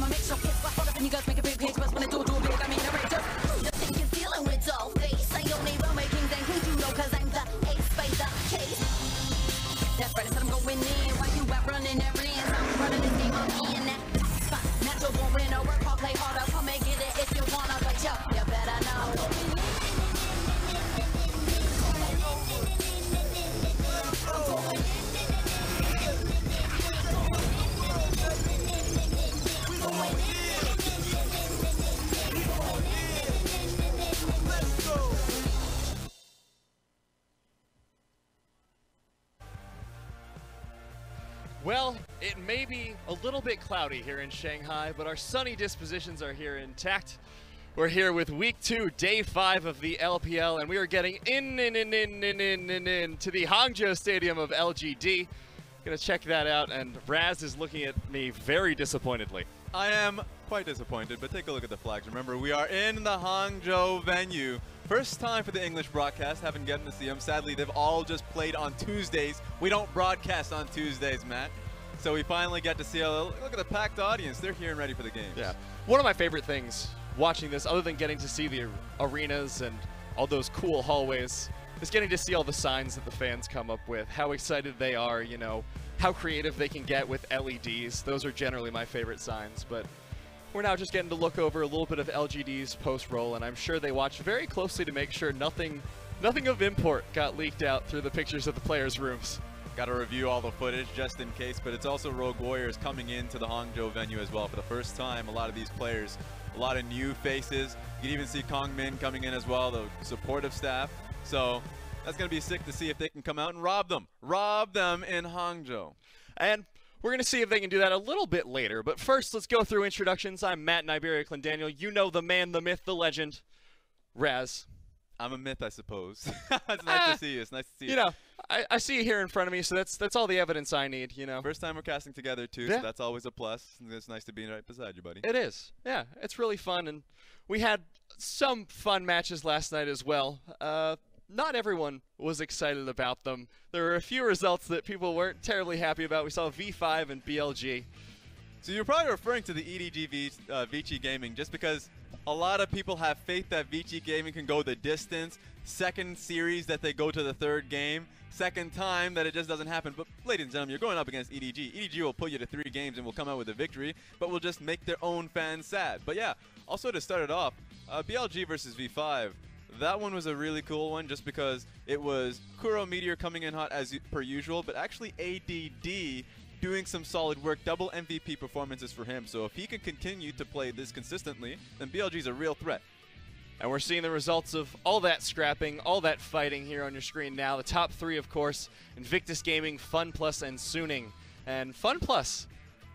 I'ma make sure kids hold up and you guys make a big page, but when I do big, I mean outrageous. You think you're dealing with doll face? I only run my kings and kings, you know, cause I'm the ace by the case. That's right, I said I'm going in. While you out running errands, I'm running this game, I'm in that spot. Natural born winner, work hard, play harder, come and get it if you wanna, but yo, you better know. Well, it may be a little bit cloudy here in Shanghai, but our sunny dispositions are here intact. We're here with week 2, day 5 of the LPL, and we are getting in to the Hangzhou Stadium of LGD. Gonna check that out, and Raz is looking at me very disappointedly. I am quite disappointed, but take a look at the flags. Remember, we are in the Hangzhou venue. First time for the English broadcast, haven't gotten to see them. Sadly, they've all just played on Tuesdays. We don't broadcast on Tuesdays, Matt. So we finally get to see look at the packed audience. They're here and ready for the games. Yeah. One of my favorite things watching this, other than getting to see the arenas and all those cool hallways, is getting to see all the signs that the fans come up with, how excited they are, you know, how creative they can get with LEDs. Those are generally my favorite signs, but we're now just getting to look over a little bit of LGD's post-roll, and I'm sure they watched very closely to make sure nothing of import got leaked out through the pictures of the players' rooms. Got to review all the footage just in case, but it's also Rogue Warriors coming into the Hangzhou venue as well for the first time. A lot of these players, a lot of new faces. You can even see Kong Min coming in as well, the supportive staff. So that's going to be sick to see if they can come out and rob them in Hangzhou. And we're going to see if they can do that a little bit later. But first, let's go through introductions. I'm Matt Iberia Clendaniel. You know the man, the myth, the legend, Raz. I'm a myth, I suppose. It's nice to see you. It's nice to see you. You know, I see you here in front of me, so that's all the evidence I need, you know. First time we're casting together, too, yeah. So that's always a plus. It's nice to be right beside you, buddy. It is. Yeah, it's really fun, and we had some fun matches last night as well. Not everyone was excited about them. There were a few results that people weren't terribly happy about. We saw V5 and BLG. So you're probably referring to the EDG Vici Gaming just because a lot of people have faith that Vici Gaming can go the distance. Second series that they go to the third game. Second time that it just doesn't happen. But ladies and gentlemen, you're going up against EDG. EDG will pull you to 3 games and will come out with a victory, but will just make their own fans sad. But yeah, also to start it off, BLG versus V5. That one was a really cool one just because it was Kuro Meteor coming in hot as per usual, but actually ADD doing some solid work, double MVP performances for him. So if he can continue to play this consistently, then BLG's a real threat. And we're seeing the results of all that scrapping, all that fighting here on your screen now. The top 3, of course, Invictus Gaming, FunPlus, and Suning. And FunPlus,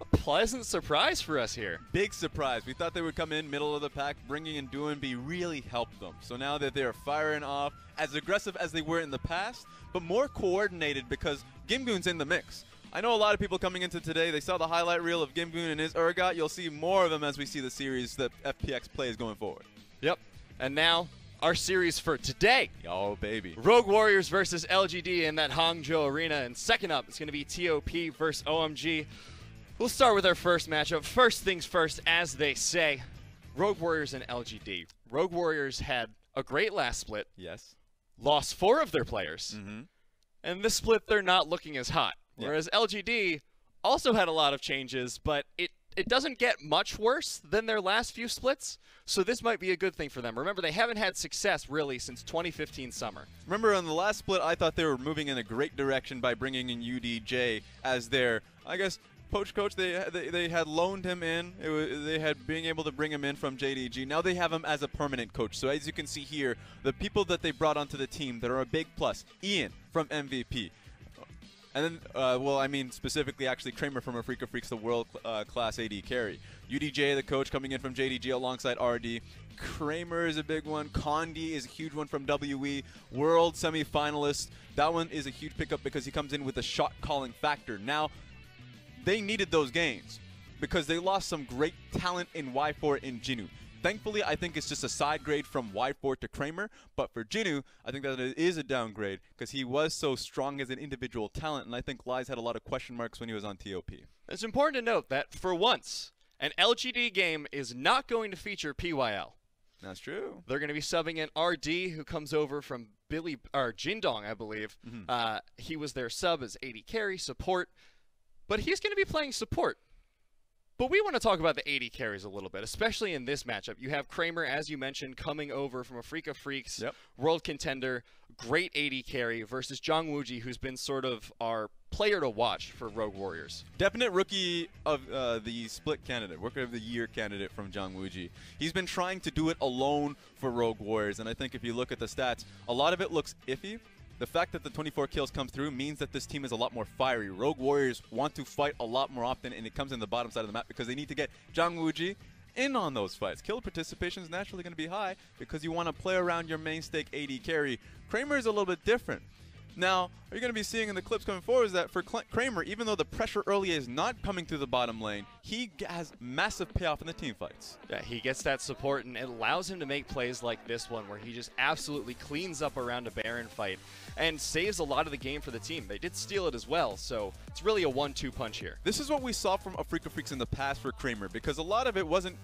a pleasant surprise for us here. Big surprise. We thought they would come in middle of the pack. Bringing in Duanbi really helped them. So now that they're firing off, as aggressive as they were in the past, but more coordinated because Gimgoon's in the mix. I know a lot of people coming into today, they saw the highlight reel of Gimgoon and his Urgot. You'll see more of them as we see the series that FPX plays going forward. Yep. And now, our series for today. Oh, baby. Rogue Warriors versus LGD in that Hangzhou arena. And second up, it's going to be TOP versus OMG. We'll start with our first matchup. First things first, as they say. Rogue Warriors and LGD. Rogue Warriors had a great last split. Yes. Lost 4 of their players. And this split, they're not looking as hot. Whereas LGD also had a lot of changes, but it doesn't get much worse than their last few splits, so this might be a good thing for them. Remember, they haven't had success, really, since 2015 summer. Remember, on the last split, I thought they were moving in a great direction by bringing in UDJ as their, I guess, poach coach. They had loaned him in. They had being able to bring him in from JDG. Now they have him as a permanent coach. So as you can see here, the people that they brought onto the team that are a big plus. Ian from MVP. And then, well, I mean specifically actually Kramer from Afrika Freaks, the world-class AD carry. UDJ, the coach, coming in from JDG alongside RD. Kramer is a big one. Condi is a huge one from WE. World semi-finalist. That one is a huge pickup because he comes in with a shot-calling factor. Now, they needed those gains because they lost some great talent in Y4 and Jinu. Thankfully, I think it's just a side grade from Y4 to Kramer, but for Jinu, I think that it is a downgrade because he was so strong as an individual talent, and I think Lies had a lot of question marks when he was on TOP. It's important to note that, for once, An LGD game is not going to feature PYL. That's true. They're going to be subbing in RD, who comes over from Jindong, I believe. He was their sub as AD carry support, but he's going to be playing support. But we want to talk about the AD carries a little bit, especially in this matchup. You have Kramer, as you mentioned, coming over from a Freak of Freaks, world contender, great AD carry, versus Jong Wooji, who's been sort of our player to watch for Rogue Warriors. Definite rookie of the split candidate, rookie of the year candidate from Jong Wooji. He's been trying to do it alone for Rogue Warriors, and I think if you look at the stats, a lot of it looks iffy. The fact that the 24 kills come through means that this team is a lot more fiery. Rogue Warriors want to fight a lot more often, and it comes in the bottom side of the map because they need to get Jong Wooji in on those fights. Kill participation is naturally going to be high because you want to play around your main stake AD carry. Kramer is a little bit different. Now, what you're going to be seeing in the clips coming forward is that for Kramer, even though the pressure early is not coming through the bottom lane, he has massive payoff in the team fights. Yeah, he gets that support, and it allows him to make plays like this one where he just absolutely cleans up around a Baron fight and saves a lot of the game for the team. They did steal it as well, so it's really a 1-2 punch here. This is what we saw from a Freak of Freaks in the past for Kramer, because a lot of it wasn't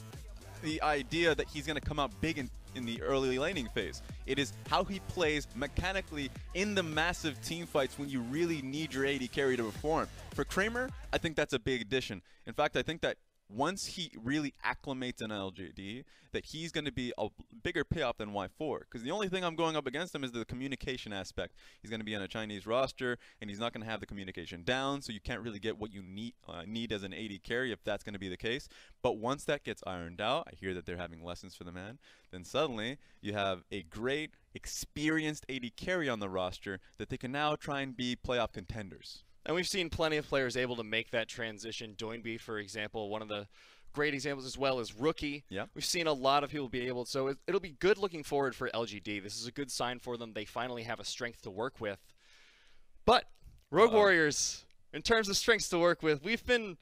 the idea that he's going to come out big in the early laning phase. It is how he plays mechanically in the massive team fights when you really need your AD carry to perform. For Kramer, I think that's a big addition. In fact, I think that once he really acclimates in LGD, that he's going to be a bigger payoff than Y4. Because the only thing I'm going up against him is the communication aspect. He's going to be on a Chinese roster, and he's not going to have the communication down, so you can't really get what you need as an AD carry if that's going to be the case. But once that gets ironed out, I hear that they're having lessons for the man, then suddenly you have a great, experienced AD carry on the roster that they can now try and be playoff contenders. And we've seen plenty of players able to make that transition. Doinby, for example, one of the great examples as well as Rookie. Yeah. We've seen a lot of people be able, so it'll be good looking forward for LGD. This is a good sign for them. They finally have a strength to work with. But Rogue Warriors, in terms of strengths to work with, we've been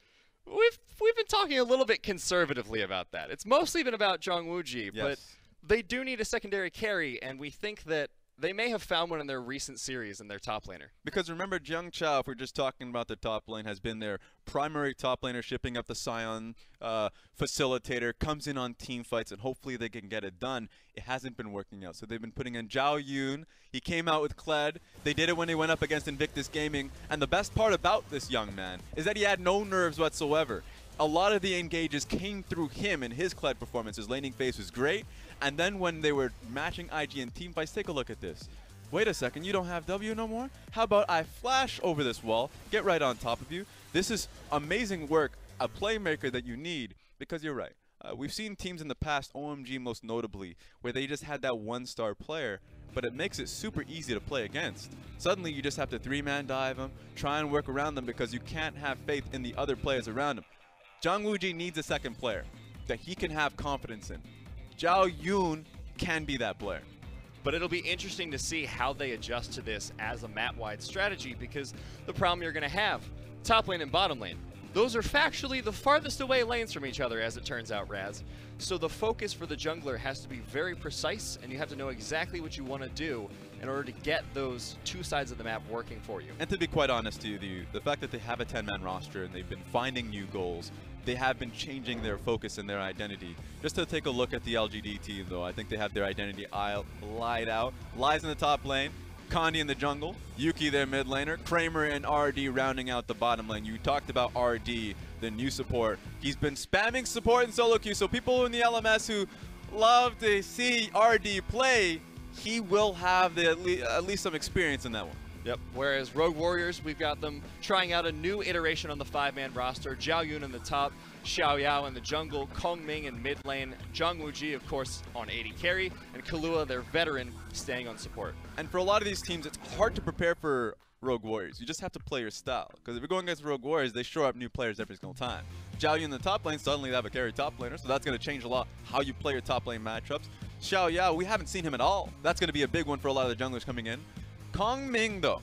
talking a little bit conservatively about that. It's mostly been about Jong Wooji, but they do need a secondary carry, and we think that they may have found one in their recent series in their top laner. Because remember, Jung Chao, if we're just talking about the top lane, has been their primary top laner, shipping up the Scion facilitator, comes in on team fights, and hopefully they can get it done. It hasn't been working out. So they've been putting in Zhao Yun. He came out with Kled. They did it when they went up against Invictus Gaming. And the best part about this young man is that he had no nerves whatsoever. A lot of the engages came through him and his Kled performance. His laning phase was great. And then when they were matching IG and team fights, take a look at this. Wait a second, you don't have W no more? How about I flash over this wall, get right on top of you? This is amazing work, a playmaker that you need, because you're right. We've seen teams in the past, OMG most notably, where they just had that one-star player, but it makes it super easy to play against. Suddenly you just have to three-man dive them, try and work around them because you can't have faith in the other players around him. Jong Wooji needs a second player that he can have confidence in. Zhao Yun can be that player. But it'll be interesting to see how they adjust to this as a map-wide strategy, because the problem you're going to have, top lane and bottom lane, those are factually the farthest away lanes from each other, as it turns out, Raz. So the focus for the jungler has to be very precise, and you have to know exactly what you want to do in order to get those two sides of the map working for you. And to be quite honest to you, the fact that they have a 10-man roster and they've been finding new goals, they have been changing their focus and their identity. Just to take a look at the LGD team, though, I think they have their identity lied out. Lies in the top lane, Condi in the jungle, Yuki their mid laner, Kramer and RD rounding out the bottom lane. You talked about RD, the new support. He's been spamming support in solo queue, so people in the LMS who love to see RD play, he will have at least some experience in that one. Yep. Whereas Rogue Warriors, we've got them trying out a new iteration on the 5-man roster. Zhao Yun in the top, Xiao Yao in the jungle, Kong Ming in mid lane, Jong Wooji, of course, on AD carry, and Kalua, their veteran, staying on support. And for a lot of these teams, it's hard to prepare for Rogue Warriors. You just have to play your style. Because if you're going against Rogue Warriors, they show up new players every single time. Zhao Yun in the top lane, suddenly they have a carry top laner, so that's going to change a lot how you play your top lane matchups. Xiao Yao, we haven't seen him at all. That's going to be a big one for a lot of the junglers coming in. Kong Ming, though.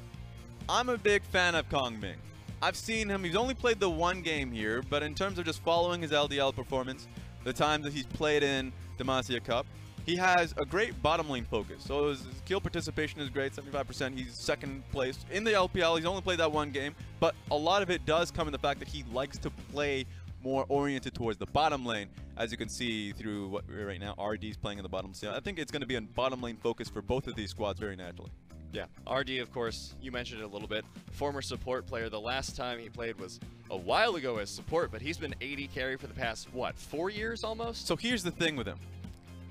I'm a big fan of Kong Ming. I've seen him, he's only played the one game here, but in terms of just following his LDL performance, the times that he's played in Demacia Cup, he has a great bottom lane focus. So his kill participation is great, 75%. He's second place in the LPL. He's only played that one game, but a lot of it does come in the fact that he likes to play more oriented towards the bottom lane, as you can see through what we're right now. RD's playing in the bottom. So I think it's going to be a bottom lane focus for both of these squads very naturally. Yeah, RD, of course, you mentioned it a little bit. Former support player. The last time he played was a while ago as support, but he's been AD carry for the past, what, 4 years almost? So here's the thing with him.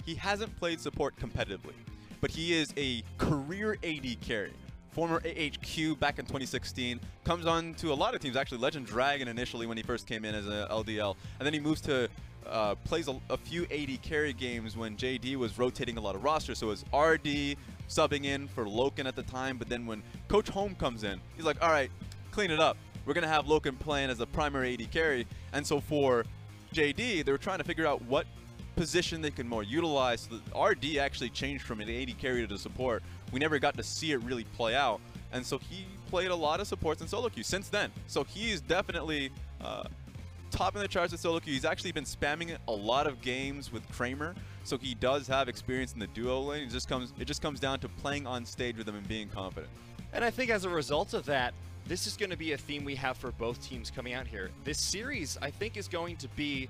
He hasn't played support competitively, but he is a career AD carry. Former AHQ back in 2016, comes on to a lot of teams, actually Legend Dragon initially when he first came in as an LDL, and then he moves to plays a few AD carry games when JD was rotating a lot of rosters, so it was RD subbing in for Loken at the time, but then when Coach Home comes in, he's like, all right, clean it up. We're going to have Loken playing as a primary AD carry, and so for JD, they were trying to figure out what position they can more utilize. So that RD actually changed from an AD carry to support. We never got to see it really play out, and so he played a lot of supports in solo queue since then. So he's definitely top in the charts with solo queue. He's actually been spamming a lot of games with Kramer, so he does have experience in the duo lane. It just comes down to playing on stage with him and being confident. And I think as a result of that, this is going to be a theme we have for both teams coming out here. This series, I think, is going to be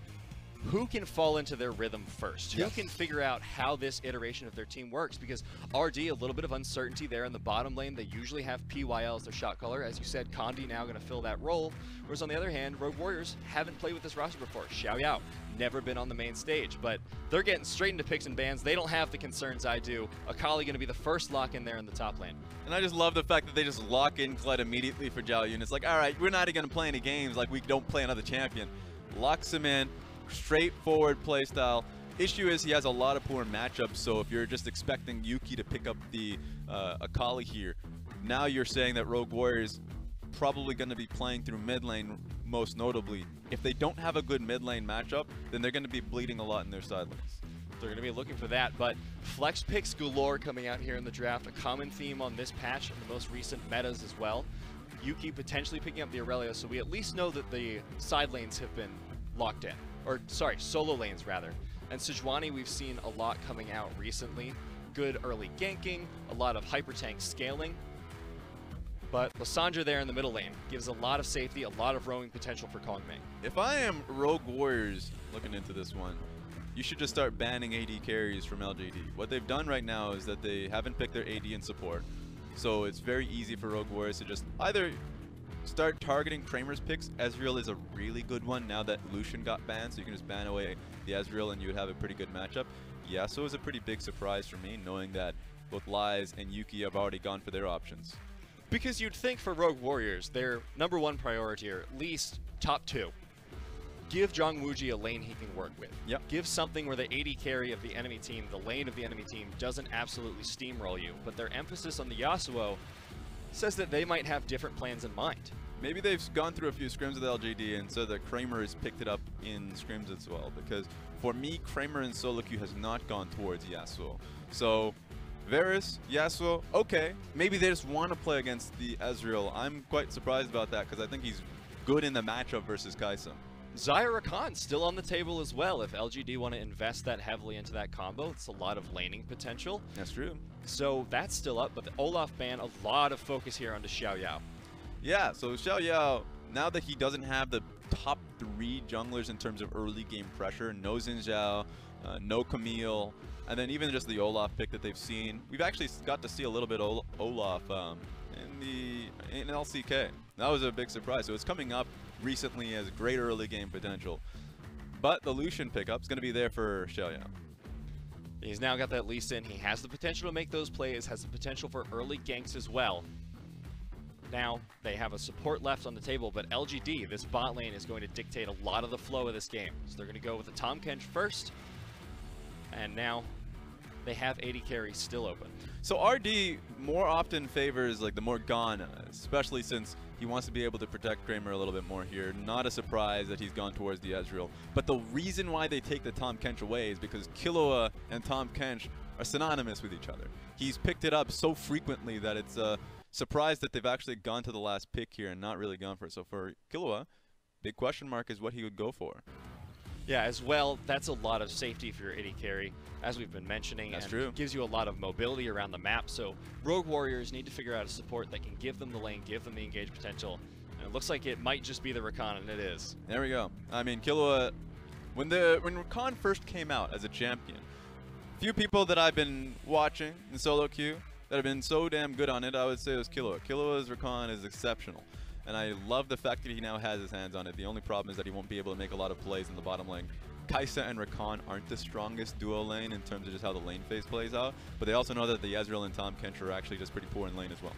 who can fall into their rhythm first, who can figure out how this iteration of their team works, because RD, a little bit of uncertainty there in the bottom lane. They usually have PYL as their shot caller. As you said, Condi now going to fill that role, whereas on the other hand, Rogue Warriors haven't played with this roster before. Xiaoyao, never been on the main stage, but they're getting straight into picks and bans. They don't have the concerns I do. Akali going to be the first lock in there in the top lane. And I just love the fact that they just lock in Kled immediately for Zhao Yun. It's like, all right, we're not even going to play any games like we don't play another champion. Locks him in. Straightforward playstyle. Issue is he has a lot of poor matchups, so if you're just expecting Yuki to pick up the Akali here, now you're saying that Rogue Warriors probably going to be playing through mid lane most notably. If they don't have a good mid lane matchup, then they're going to be bleeding a lot in their side lanes. They're going to be looking for that, but flex picks galore coming out here in the draft. A common theme on this patch and the most recent metas as well. Yuki potentially picking up the Aurelia, so we at least know that the side lanes have been locked in. Or, sorry, solo lanes rather. And Sejuani, we've seen a lot coming out recently. Good early ganking, a lot of hyper tank scaling. But Lissandra there in the middle lane gives a lot of safety, a lot of roaming potential for Kongming. If I am Rogue Warriors looking into this one, you should just start banning AD carries from LGD. What they've done right now is that they haven't picked their AD in support. So it's very easy for Rogue Warriors to just either start targeting Kramer's picks. Ezreal is a really good one now that Lucian got banned, so you can just ban away the Ezreal and you would have a pretty good matchup. Yasuo was a pretty big surprise for me, knowing that both Lies and Yuki have already gone for their options. Because you'd think for Rogue Warriors, their #1 priority, or at least top 2, give Zhang Wuji a lane he can work with. Yep. Give something where the AD carry of the enemy team, the lane of the enemy team, doesn't absolutely steamroll you. But their emphasis on the Yasuo says that they might have different plans in mind. Maybe they've gone through a few scrims with LGD and so that Kramer has picked it up in scrims as well, because for me, Kramer in solo queue has not gone towards Yasuo. So Varus, Yasuo, okay, maybe they just want to play against the Ezreal. I'm quite surprised about that because I think he's good in the matchup versus Kaisa. Zyra Khan still on the table as well. If LGD want to invest that heavily into that combo, it's a lot of laning potential. That's true. So that's still up, but the Olaf ban, a lot of focus here onto Xiaoyao. Yeah, so Xiaoyao, now that he doesn't have the top 3 junglers in terms of early game pressure, no Xin Zhao, no Camille, and then even just the Olaf pick that they've seen. We've actually got to see a little bit of Olaf in LCK. That was a big surprise. So it's coming up recently as great early game potential. But the Lucian pickup is going to be there for Xiaoyao. He's now got that Lee Sin. He has the potential to make those plays, has the potential for early ganks as well. Now, they have a support left on the table, but LGD, this bot lane, is going to dictate a lot of the flow of this game. So they're going to go with the Tahm Kench first, and now they have AD carry still open. So RD more often favors like the Morgana, especially since he wants to be able to protect Kramer a little bit more here. Not a surprise that he's gone towards the Ezreal. But the reason why they take the Tahm Kench away is because Killua and Tahm Kench are synonymous with each other. He's picked it up so frequently that it's surprised that they've actually gone to the last pick here and not really gone for it. So for Killua, big question mark is what he would go for. Yeah, as well, that's a lot of safety for your AD carry, as we've been mentioning. That's and true. Gives you a lot of mobility around the map. So Rogue Warriors need to figure out a support that can give them the lane, give them the engage potential, And it looks like it might just be the Rakan, and it is. There we go. I mean, Killua, when Rakan first came out as a champion, few people that I've been watching in solo queue that have been so damn good on it, I would say it was Killua. Killua's Rakan is exceptional. And I love the fact that he now has his hands on it. The only problem is that he won't be able to make a lot of plays in the bottom lane. Kai'Sa and Rakan aren't the strongest duo lane in terms of just how the lane phase plays out, but they also know that the Ezreal and Tahm Kench are actually just pretty poor in lane as well.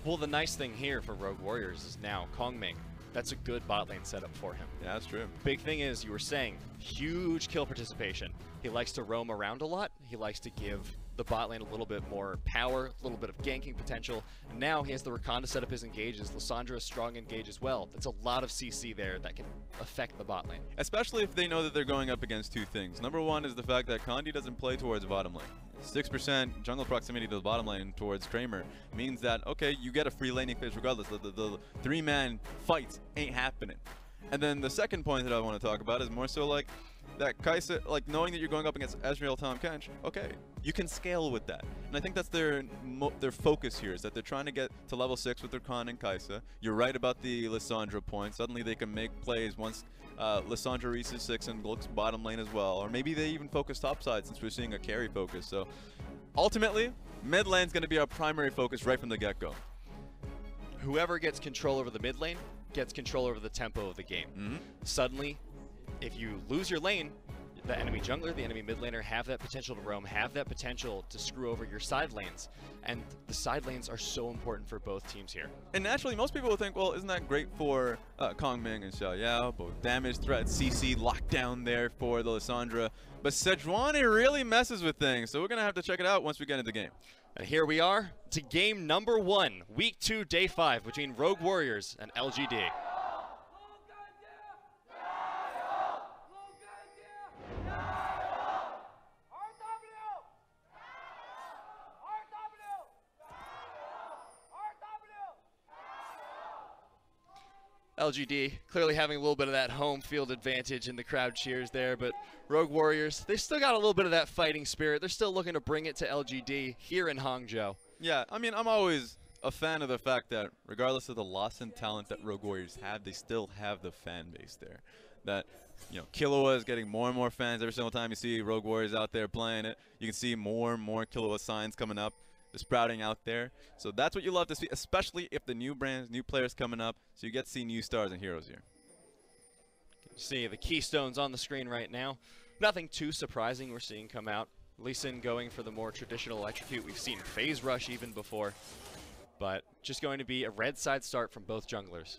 Well, the nice thing here for Rogue Warriors is now Kongming. That's a good bot lane setup for him. Yeah, that's true. Big thing is, you were saying, huge kill participation. He likes to roam around a lot. He likes to give the bot lane a little bit more power, a little bit of ganking potential. And now he has the Rakan to set up his engages. Lissandra is strong engage as well. That's a lot of CC there that can affect the bot lane. Especially if they know that they're going up against two things. Number one is the fact that Kandi doesn't play towards the bottom lane. 6% jungle proximity to the bottom lane towards Kramer means that, okay, you get a free laning phase regardless. The three-man fights ain't happening. And then the second point that I want to talk about is more so like that Kai'Sa, like knowing that you're going up against Ezreal, Tahm Kench, okay, you can scale with that. And I think that's their focus here, is that they're trying to get to level 6 with Rakan and Kai'Sa. You're right about the Lissandra point. Suddenly they can make plays once Lissandra reaches 6 and looks bottom lane as well. Or maybe they even focus topside since we're seeing a carry focus. So ultimately, mid lane's going to be our primary focus right from the get-go. Whoever gets control over the mid lane gets control over the tempo of the game. Suddenly, if you lose your lane, the enemy jungler, the enemy mid laner have that potential to roam, have that potential to screw over your side lanes. And the side lanes are so important for both teams here. And naturally, most people will think, well, isn't that great for Kongming and Xiaoyao? Both damage, threat, CC, lockdown there for the Lissandra. But Sejuani really messes with things, so we're going to have to check it out once we get into the game. And here we are to game number 1, week 2, day 5, between Rogue Warriors and LGD. LGD clearly having a little bit of that home field advantage in the crowd cheers there, but Rogue Warriors, they still got a little bit of that fighting spirit. They're still looking to bring it to LGD here in Hangzhou. Yeah, I mean, I'm always a fan of the fact that regardless of the loss in talent that Rogue Warriors have, they still have the fan base there. That, you know, Killua is getting more and more fans every single time you see Rogue Warriors out there playing it. You can see more and more Killua signs coming up, sprouting out there. So that's what you love to see, especially if the new brands, new players coming up, so you get to see new stars and heroes here. See the keystones on the screen right now. Nothing too surprising we're seeing come out. Lee Sin going for the more traditional electrocute. We've seen phase rush even before, but just going to be a red side start from both junglers.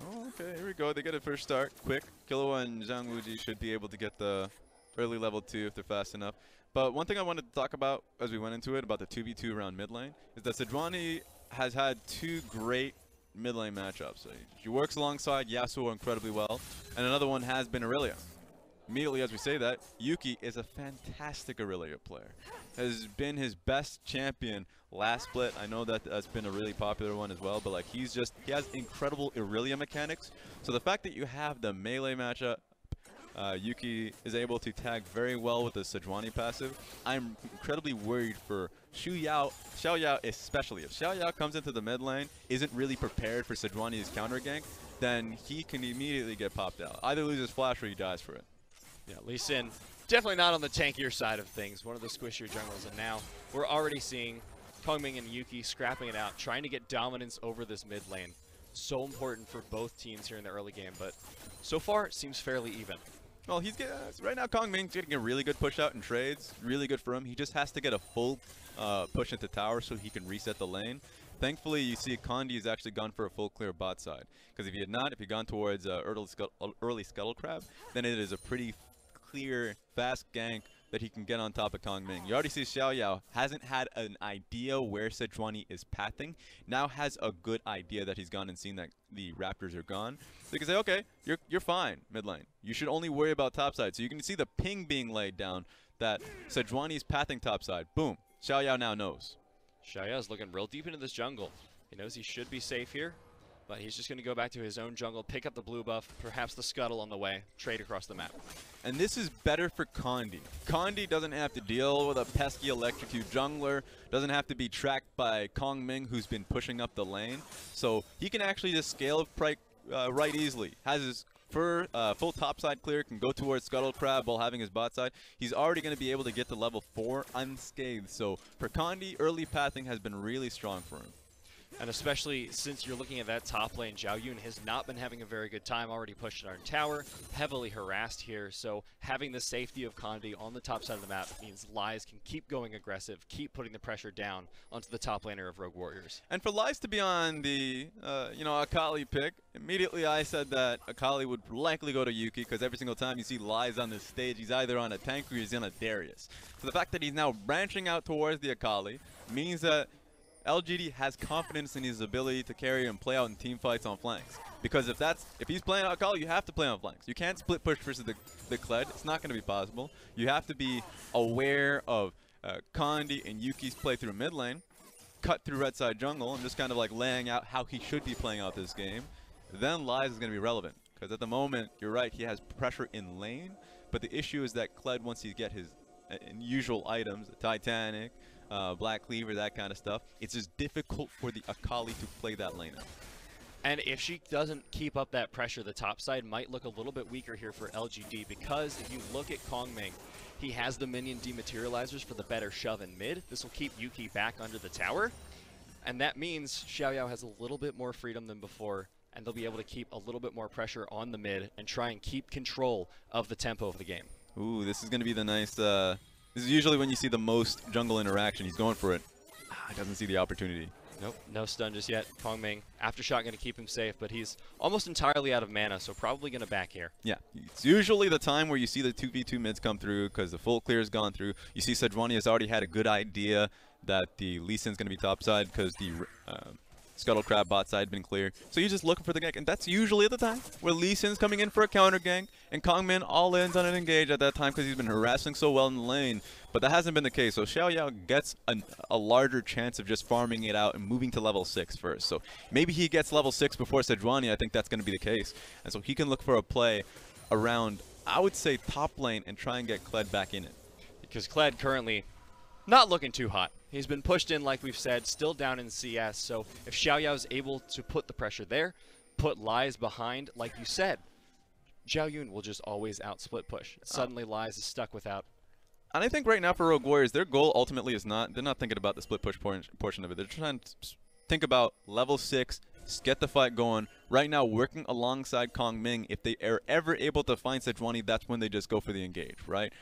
Oh, okay, here we go. They get a first start quick. Killua and Zhang Wuji should be able to get the early level 2 if they're fast enough. But one thing I wanted to talk about as we went into it, about the 2v2 around mid lane, is that Sejuani has had 2 great mid lane matchups. He works alongside Yasuo incredibly well, and another one has been Aurelia. Immediately as we say that, Yuki is a fantastic Aurelia player. Has been his best champion last split. I know that that's been a really popular one as well, but like he has incredible Aurelia mechanics. So the fact that you have the melee matchup, Yuki is able to tag very well with the Sejuani passive. I'm incredibly worried for Xiaoyao especially. If Xiaoyao comes into the mid lane, isn't really prepared for Sejuani's counter gank, then he can immediately get popped out. Either loses flash or he dies for it. Yeah, Lee Sin definitely not on the tankier side of things, one of the squishier junglers, and now we're already seeing Kongming and Yuki scrapping it out, trying to get dominance over this mid lane. So important for both teams here in the early game, but so far it seems fairly even. Well, he's getting, right now Kongming's getting a really good push out in trades, really good for him. He just has to get a full push into tower so he can reset the lane. Thankfully, you see Kandi has actually gone for a full clear bot side, because if he had not, if he'd gone towards early Scuttle Crab, then it is a pretty clear, fast gank that he can get on top of Kongming. You already see Xiaoyao hasn't had an idea where Sejuani is pathing, now has a good idea that he's gone and seen that the Raptors are gone. So you can say, okay, you're fine, mid lane. You should only worry about topside. So you can see the ping being laid down that Sejuani is pathing topside. Boom. Xiaoyao now knows. Xiaoyao's looking real deep into this jungle. He knows he should be safe here. But he's just going to go back to his own jungle, pick up the blue buff, perhaps the scuttle on the way, trade across the map. And this is better for Condi. Condi doesn't have to deal with a pesky electrocute jungler, doesn't have to be tracked by Kong Ming, who's been pushing up the lane. So he can actually just scale right easily. Has his full topside clear, can go towards Scuttle Crab while having his bot side. He's already going to be able to get to level 4 unscathed. So for Condi, early pathing has been really strong for him. And especially since you're looking at that top lane, Zhao Yun has not been having a very good time, already pushed our tower, heavily harassed here, so having the safety of Condi on the top side of the map means Lies can keep going aggressive, keep putting the pressure down onto the top laner of Rogue Warriors. And for Lies to be on the, Akali pick, immediately I said that Akali would likely go to Yuki, because every single time you see Lies on this stage, he's either on a tank or he's on a Darius. So the fact that he's now branching out towards the Akali means that LGD has confidence in his ability to carry and play out in team fights on flanks. Because if he's playing Akali, you have to play on flanks. You can't split push versus the Kled. It's not going to be possible. You have to be aware of Condi and Yuki's play through mid lane, cut through red side jungle, and just kind of like laying out how he should be playing out this game. Then Lies is going to be relevant. Because at the moment, you're right, he has pressure in lane. But the issue is that Kled, once he get his usual items, the Titanic, Black Cleaver, that kind of stuff, it's just difficult for the Akali to play that lane out. And if she doesn't keep up that pressure, the top side might look a little bit weaker here for LGD, because if you look at Kong Ming, he has the minion dematerializers for the better shove in mid. This will keep Yuki back under the tower, and that means Xiaoyao has a little bit more freedom than before, and they'll be able to keep a little bit more pressure on the mid and try and keep control of the tempo of the game. Ooh, this is going to be the nice... this is usually when you see the most jungle interaction. He's going for it. He doesn't see the opportunity. Nope, no stun just yet. Kong Ming, aftershock going to keep him safe, but he's almost entirely out of mana, so probably going to back here. Yeah, it's usually the time where you see the 2v2 mids come through because the full clear has gone through. You see Sejuani has already had a good idea that the Lee Sin's going to be topside because the Scuttle Crab bot side been clear. So you're just looking for the gank, and that's usually at the time where Lee Sin's coming in for a counter gank, and Kong Min all ins on an engage at that time because he's been harassing so well in the lane. But that hasn't been the case, so Xiaoyao gets a larger chance of just farming it out and moving to level 6 first. So maybe he gets level 6 before Sejuani. I think that's going to be the case. And so he can look for a play around, I would say, top lane and try and get Kled back in it. Because Kled currently not looking too hot. He's been pushed in, like we've said, still down in CS. So if Xiaoyao is able to put the pressure there, put Lies behind, like you said, Zhao Yun will just always out-split push. Suddenly Lies is stuck without. And I think right now for Rogue Warriors, their goal ultimately is they're not thinking about the split push portion of it. They're trying to think about level 6, get the fight going. Right now, working alongside Kong Ming, if they are ever able to find Sejuani, that's when they just go for the engage, right?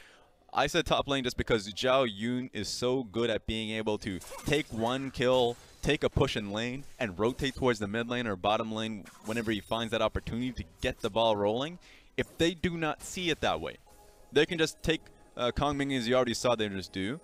I said top lane just because Zhao Yun is so good at being able to take one kill, take a push in lane, and rotate towards the mid lane or bottom lane whenever he finds that opportunity to get the ball rolling. If they do not see it that way, they can just take Kong Ming, as you already saw they just do,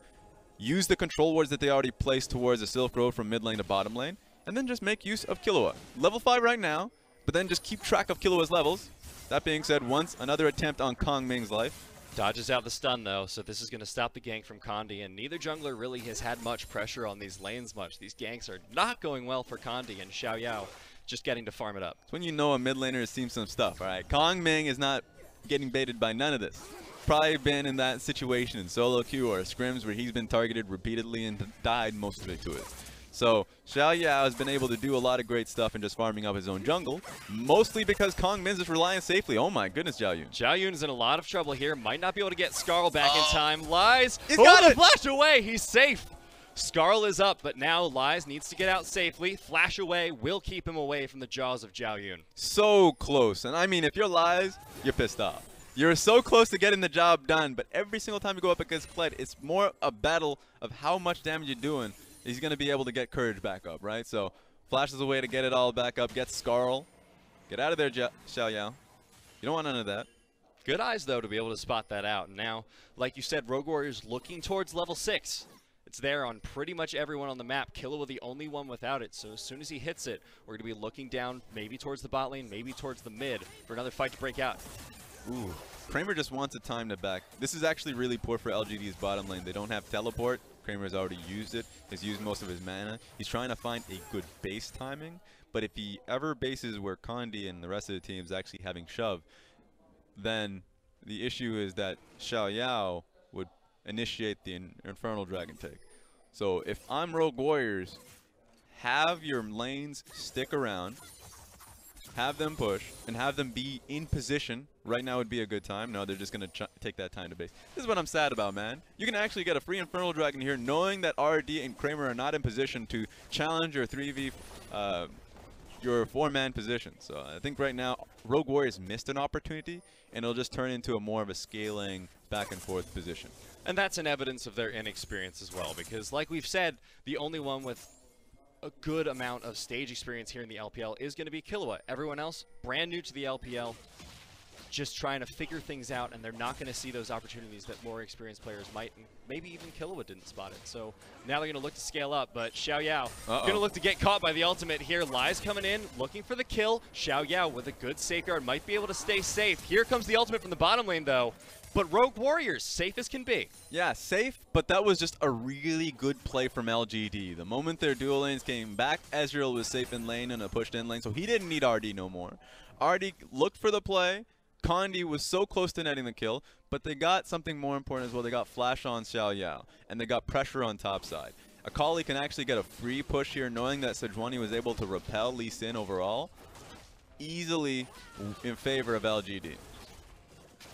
use the control wards that they already placed towards the Silk Road from mid lane to bottom lane, and then just make use of Killua. Level 5 right now, but then just keep track of Killua's levels. That being said, once another attempt on Kong Ming's life. Dodges out the stun, though, so this is going to stop the gank from Condi, and neither jungler really has had much pressure on these lanes much. These ganks are not going well for Condi, and Xiaoyao just getting to farm it up. It's when you know a mid laner has seen some stuff, all right? Kong Ming is not getting baited by none of this. Probably been in that situation in solo queue or scrims where he's been targeted repeatedly and died most of it to it. So Xiaoyao has been able to do a lot of great stuff and just farming up his own jungle, mostly because Kong Min is relying safely. Oh my goodness, Zhao Yun. Zhao Yun is in a lot of trouble here. Might not be able to get Skarl back in time. Lies. He's got it. Flash away. He's safe. Skarl is up, but now Lies needs to get out safely. Flash away will keep him away from the jaws of Zhao Yun. So close. And I mean, if you're Lies, you're pissed off. You're so close to getting the job done, but every single time you go up against Kled, it's more a battle of how much damage you're doing. He's going to be able to get courage back up, right? So flashes a way to get it all back up, gets Skarl. Get out of there, Xiaoyao. You don't want none of that. Good eyes, though, to be able to spot that out. And now, like you said, Rogue Warriors looking towards level 6. It's there on pretty much everyone on the map. Killua the only one without it, so as soon as he hits it, we're going to be looking down maybe towards the bot lane, maybe towards the mid for another fight to break out. Ooh. Kramer just wants a time to back. This is actually really poor for LGD's bottom lane. They don't have teleport. Kramer's already used it. He's used most of his mana. He's trying to find a good base timing. But if he ever bases where Condi and the rest of the team is actually having shove, then the issue is that Xiao Yao would initiate the Infernal Dragon take. So if I'm Rogue Warriors, have your lanes stick around, have them push, and have them be in position. Right now would be a good time. No, they're just going to take that time to base. This is what I'm sad about, man. You can actually get a free Infernal Dragon here knowing that RD and Kramer are not in position to challenge your 3v, your 4-man position. So I think right now Rogue Warriors missed an opportunity, and it'll just turn into a more of a scaling back and forth position. And that's an evidence of their inexperience as well, because like we've said, the only one with a good amount of stage experience here in the LPL is going to be Killua. Everyone else, brand new to the LPL, just trying to figure things out, and they're not going to see those opportunities that more experienced players might, and maybe even Killua didn't spot it. So now they're going to look to scale up, but Xiao Yao going to look to get caught by the ultimate here. Lies coming in, looking for the kill. Xiao Yao with a good safeguard, might be able to stay safe. Here comes the ultimate from the bottom lane, though. But Rogue Warriors, safe as can be. Yeah, safe, but that was just a really good play from LGD. The moment their dual lanes came back, Ezreal was safe in lane and a pushed in lane, so he didn't need RD no more. RD looked for the play. Condi was so close to netting the kill, but they got something more important as well. They got flash on Xiao Yao, and they got pressure on top side. Akali can actually get a free push here, knowing that Sejuani was able to repel Lee Sin overall, easily in favor of LGD.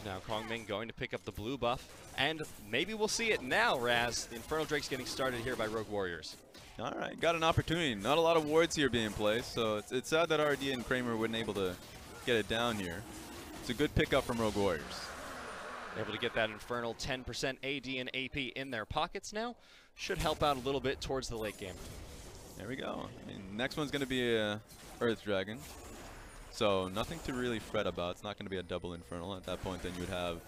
Now Kongming going to pick up the blue buff, and maybe we'll see it now, Raz. The Infernal Drake's getting started here by Rogue Warriors. All right, got an opportunity. Not a lot of wards here being placed, so it's sad that RD and Kramer weren't able to get it down here. It's a good pickup from Rogue Warriors. Able to get that Infernal 10% AD and AP in their pockets now. Should help out a little bit towards the late game. There we go. I mean, next one's going to be a Earth Dragon. So nothing to really fret about. It's not going to be a double Infernal. At that point, then you would have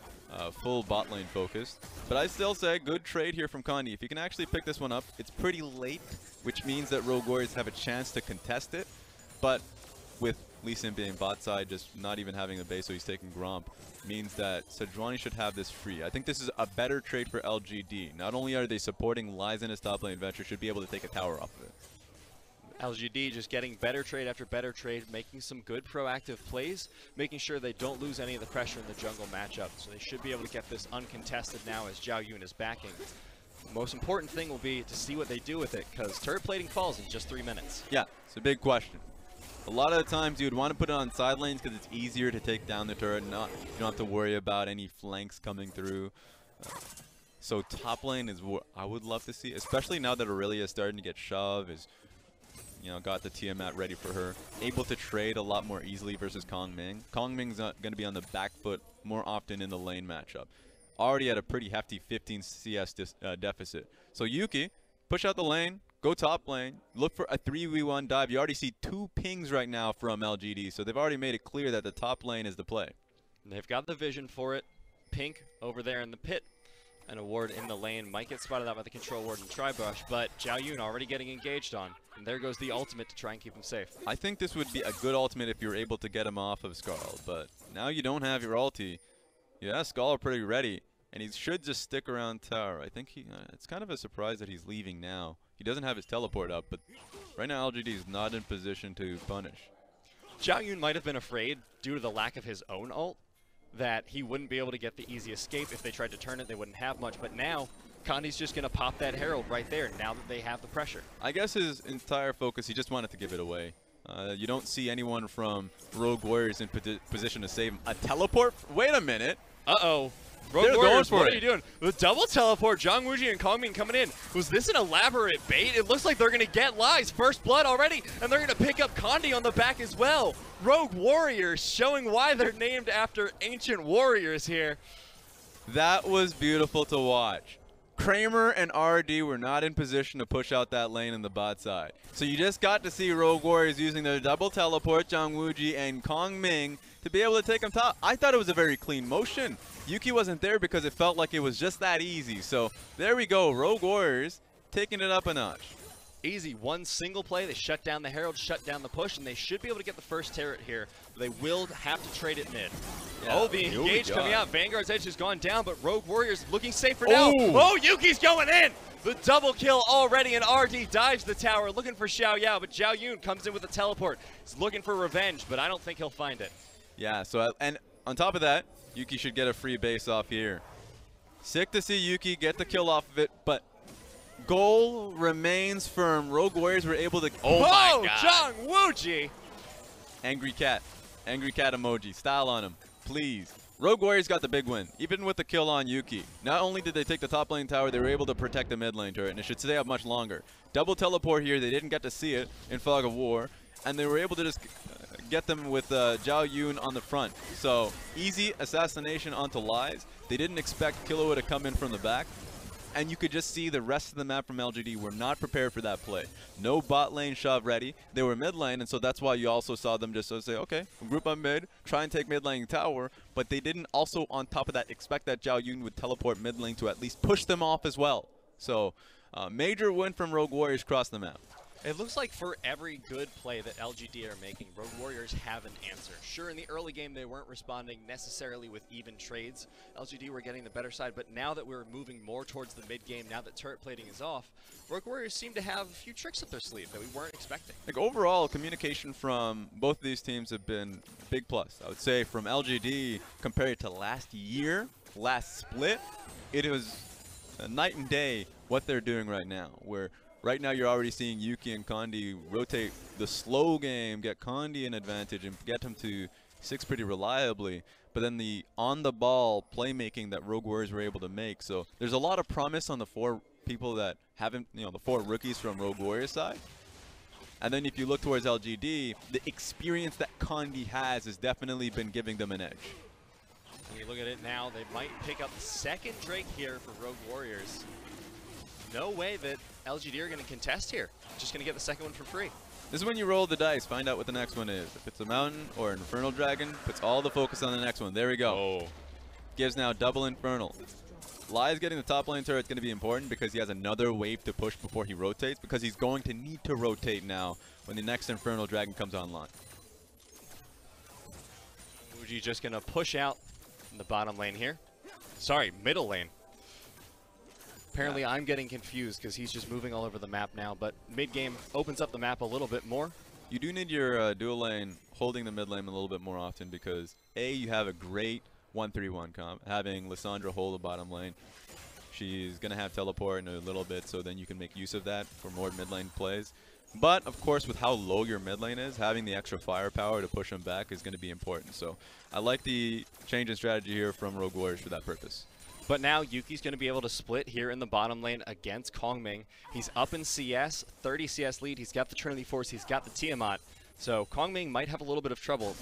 full bot lane focus. But I still say good trade here from Condi. If you can actually pick this one up, it's pretty late, which means that Rogue Warriors have a chance to contest it. But with Lee Sin being bot side, just not even having a base, so he's taking Gromp, means that Sejuani should have this free. I think this is a better trade for LGD. Not only are they supporting Lies in his top lane, Venture should be able to take a tower off of it. LGD just getting better trade after better trade, making some good proactive plays, making sure they don't lose any of the pressure in the jungle matchup. So they should be able to get this uncontested now as Zhao Yun is backing. The most important thing will be to see what they do with it, because turret plating falls in just 3 minutes. Yeah, it's a big question. A lot of the times you would want to put it on side lanes because it's easier to take down the turret. You don't have to worry about any flanks coming through. So top lane is what I would love to see, especially now that Aurelia is starting to get shove, is got the Tiamat ready for her, able to trade a lot more easily versus Kongming. Kongming's going to be on the back foot more often in the lane matchup. Already at a pretty hefty 15 CS deficit. So Yuki, push out the lane, go top lane, look for a 3v1 dive. You already see 2 pings right now from LGD, so they've already made it clear that the top lane is the play. They've got the vision for it. Pink over there in the pit. An award in the lane might get spotted out by the control ward and Tribush, but Zhao Yun already getting engaged on. And there goes the ultimate to try and keep him safe. I think this would be a good ultimate if you're able to get him off of Skarl, but now you don't have your ulti. Yeah, Skarl pretty ready, and he should just stick around tower. I think it's kind of a surprise that he's leaving now. He doesn't have his teleport up, but right now LGD is not in position to punish. Zhao Yun might have been afraid, due to the lack of his own ult, that he wouldn't be able to get the easy escape. If they tried to turn it, they wouldn't have much. But now, Condi's just going to pop that Herald right there, now that they have the pressure. I guess his entire focus, he just wanted to give it away. You don't see anyone from Rogue Warriors in position to save him. A teleport? Wait a minute. Uh-oh. Rogue Warriors, what are you doing? The double teleport, Zhang Wuji and Kongming coming in. Was this an elaborate bait? It looks like they're going to get Lies first blood already, and they're going to pick up Condi on the back as well. Rogue Warriors showing why they're named after ancient warriors here. That was beautiful to watch. Kramer and RD were not in position to push out that lane in the bot side. So you just got to see Rogue Warriors using their double teleport, Zhang Wuji and Kongming, to be able to take him top. I thought it was a very clean motion. Yuki wasn't there because it felt like it was just that easy. So there we go, Rogue Warriors taking it up a notch. Easy, one single play, they shut down the Herald, shut down the push, and they should be able to get the first turret here. They will have to trade it mid. Yeah. Oh, the engage coming out. Vanguard's edge has gone down, but Rogue Warriors looking safe for now. Oh, Yuki's going in! The double kill already, and RD dives the tower, looking for Xiao Yao, but Zhao Yun comes in with a teleport. He's looking for revenge, but I don't think he'll find it. Yeah, so, and on top of that, Yuki should get a free base off here. Sick to see Yuki get the kill off of it, but goal remains firm. Rogue Warriors were able to... Oh my God. Zhang Wuji! Angry cat emoji. Style on him, please. Rogue Warriors got the big win, even with the kill on Yuki. Not only did they take the top lane tower, they were able to protect the mid lane turret, and it should stay up much longer. Double teleport here, they didn't get to see it in Fog of War, and they were able to just get them with Zhao Yun on the front. So, easy assassination onto Lies. They didn't expect Killua to come in from the back. And you could just see the rest of the map from LGD were not prepared for that play. No bot lane shove ready. They were mid lane, and so that's why you also saw them just say, okay, group on mid, try and take mid lane tower. But they didn't also, on top of that, expect that Zhao Yun would teleport mid lane to at least push them off as well. So, major win from Rogue Warriors across the map. It looks like for every good play that LGD are making, Rogue Warriors have an answer. Sure, in the early game, they weren't responding necessarily with even trades. LGD were getting the better side, but now that we're moving more towards the mid-game, now that turret plating is off, Rogue Warriors seem to have a few tricks up their sleeve that we weren't expecting. Like overall, communication from both of these teams have been a big plus. I would say from LGD, compared to last year, last split, it was a night and day what they're doing right now, where right now you're already seeing Yuki and Kondi rotate the slow game, get Kondi an advantage, and get him to 6 pretty reliably. But then the on-the-ball playmaking that Rogue Warriors were able to make. So there's a lot of promise on the 4 people that haven't, the 4 rookies from Rogue Warriors side. And then if you look towards LGD, the experience that Kondi has definitely been giving them an edge. When you look at it now, they might pick up the second Drake here for Rogue Warriors. No way that LGD are going to contest here. Just going to get the second one for free. This is when you roll the dice, find out what the next one is. If it's a mountain or an infernal dragon, puts all the focus on the next one. There we go. Oh. Gives now double infernal. Lies getting the top lane turret is going to be important because he has another wave to push before he rotates, because he's going to need to rotate now when the next infernal dragon comes online. Uji just going to push out in the bottom lane here. Sorry, middle lane. Apparently I'm getting confused because he's just moving all over the map now, but mid-game opens up the map a little bit more. You do need your dual lane holding the mid lane a little bit more often because, A, you have a great 1-3-1 comp, having Lissandra hold the bottom lane. She's going to have teleport in a little bit, so then you can make use of that for more mid lane plays. But, of course, with how low your mid lane is, having the extra firepower to push them back is going to be important. So I like the change in strategy here from Rogue Warriors for that purpose. But now Yuki's going to be able to split here in the bottom lane against Kongming. He's up in CS, 30 CS lead. He's got the Trinity Force. He's got the Tiamat. So Kongming might have a little bit of trouble.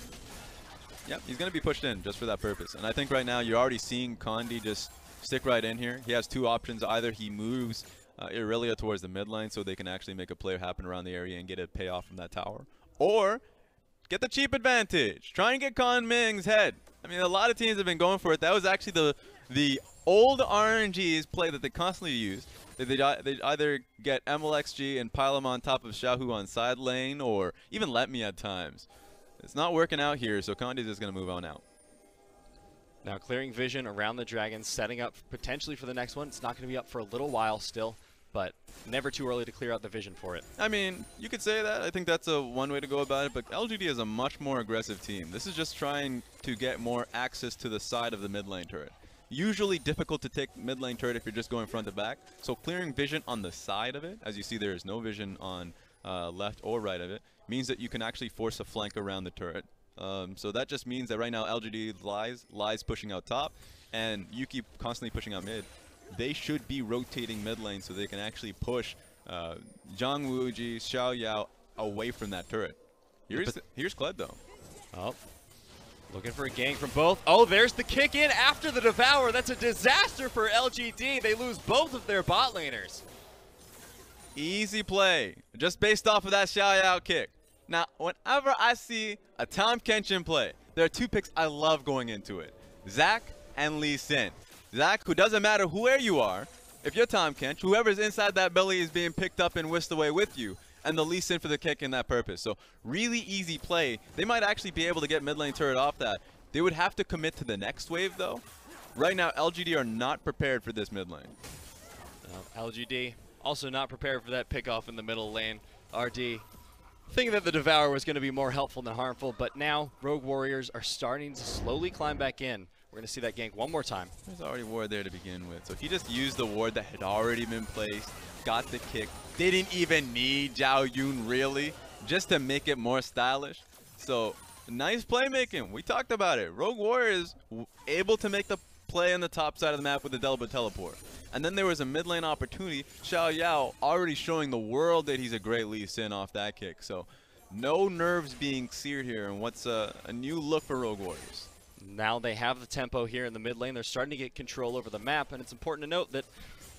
Yep, he's going to be pushed in just for that purpose. And I think right now you're already seeing Kondi just stick right in here. He has 2 options. Either he moves Irelia towards the mid lane so they can actually make a play happen around the area and get a payoff from that tower. Or get the cheap advantage. Try and get Kongming's head. I mean, a lot of teams have been going for it. That was actually the old RNG's play that they constantly use. They'd either get MLXG and pile him on top of Xiaohu on side lane, or even let me at times. It's not working out here, so Kondi's just going to move on out. Now clearing vision around the dragon, setting up potentially for the next one. It's not going to be up for a little while still, but never too early to clear out the vision for it. I mean, you could say that. I think that's one way to go about it, but LGD is a much more aggressive team. This is just trying to get more access to the side of the mid lane turret. Usually difficult to take mid lane turret if you're just going front to back. So clearing vision on the side of it, as you see there is no vision on left or right of it, means that you can actually force a flank around the turret. So that just means that right now LGD lies pushing out top, and Yuki constantly pushing out mid. They should be rotating mid lane so they can actually push Zhang Wuji, Xiao Yao away from that turret. Here's Kled though. Oh. Looking for a gank from both. Oh, there's the kick in after the Devour. That's a disaster for LGD. They lose both of their bot laners. Easy play, just based off of that Xiao Yao kick. Now, whenever I see a Tahm Kenshin play, there are 2 picks I love going into it. Zac and Lee Sin. Zac, who doesn't matter where you are, If you're Tom Kench, whoever's inside that belly is being picked up and whisked away with you, and the Lee Sin for the kick in that purpose. So really easy play. They might actually be able to get mid lane turret off that. They would have to commit to the next wave though. Right now, LGD are not prepared for this mid lane. LGD also not prepared for that pick off in the middle lane. RD thinking that the Devour was going to be more helpful than harmful, but now Rogue Warriors are starting to slowly climb back in. We're going to see that gank one more time. There's already ward there to begin with. So he just used the ward that had already been placed, got the kick, didn't even need Zhao Yun really, just to make it more stylish. So nice playmaking. We talked about it. Rogue Warriors able to make the play on the top side of the map with the Delta teleport. And then there was a mid lane opportunity. Xiao Yao already showing the world that he's a great Lee Sin off that kick. So no nerves being seared here, and what's a new look for Rogue Warriors. Now they have the tempo here in the mid lane. They're starting to get control over the map, and it's important to note that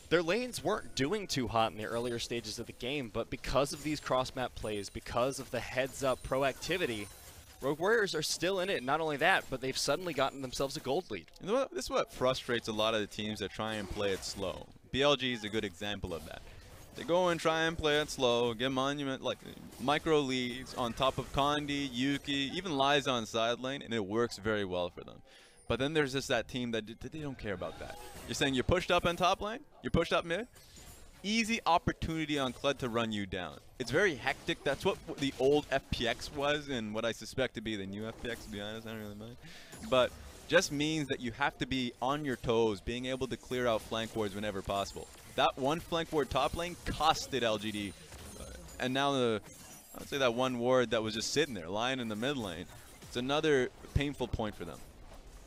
their lanes weren't doing too hot in the earlier stages of the game, but because of these cross-map plays, because of the heads-up proactivity, Rogue Warriors are still in it. Not only that, but they've suddenly gotten themselves a gold lead. You know what? This is what frustrates a lot of the teams that try and play it slow. BLG is a good example of that. They go and try and play it slow, get monument like micro leads on top of Condi, Yuki, even Lies on side lane, and it works very well for them. But then there's just that team that they don't care about that. You're saying you're pushed up in top lane, you're pushed up mid, easy opportunity on Kled to run you down. It's very hectic. That's what the old FPX was, and what I suspect to be the new FPX, to be honest. I don't really mind. But just means that you have to be on your toes, being able to clear out flank wards whenever possible. That one flank ward top lane costed LGD. And now I'd say that one ward that was just sitting there, lying in the mid lane, it's another painful point for them.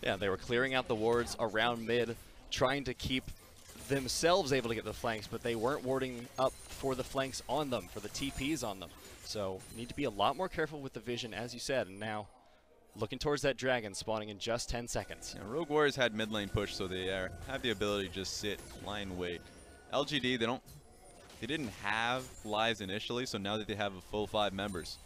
Yeah, they were clearing out the wards around mid, trying to keep themselves able to get the flanks, but they weren't warding up for the flanks on them, for the TPs on them. So need to be a lot more careful with the vision, as you said, and now looking towards that dragon spawning in just 10 seconds. Yeah, Rogue Warriors had mid lane push, so they have the ability to just sit, lie in wait. LGD, they didn't have Lies initially, so now that they have a full 5 members.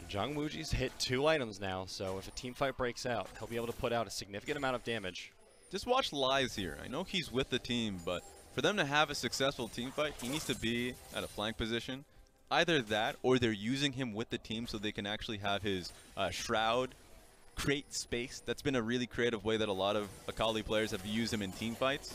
Zhang Wuji's hit 2 items now, so if a team fight breaks out, he'll be able to put out a significant amount of damage. Just watch Lies here. I know he's with the team, but for them to have a successful team fight, he needs to be at a flank position. Either that, or they're using him with the team so they can actually have his Shroud create space. That's been a really creative way that a lot of Akali players have used him in team fights.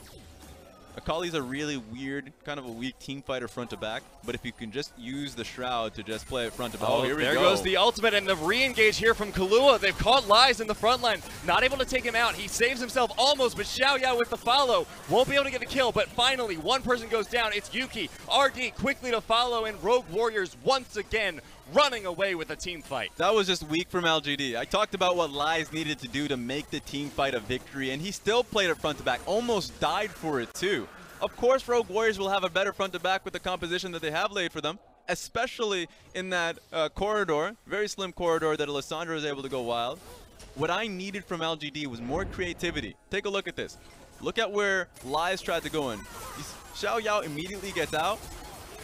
Akali's a really weird, kind of a weak team fighter front to back, but if you can just use the Shroud to just play it front to back. Oh, here we go. There goes the ultimate and the re-engage here from Kahlua. They've caught Lies in the front line, not able to take him out. He saves himself almost, but Xiao Yao with the follow. Won't be able to get the kill, but finally one person goes down. It's Yuki. RD quickly to follow, and Rogue Warriors once again running away with a team fight. That was just weak from LGD. I talked about what Lies needed to do to make the team fight a victory, and he still played it front to back. Almost died for it too. Of course, Rogue Warriors will have a better front to back with the composition that they have laid for them, especially in that corridor, very slim corridor that Alessandro is able to go wild. What I needed from LGD was more creativity. Take a look at this. Look at where Lies tried to go in. Xiao Yao immediately gets out.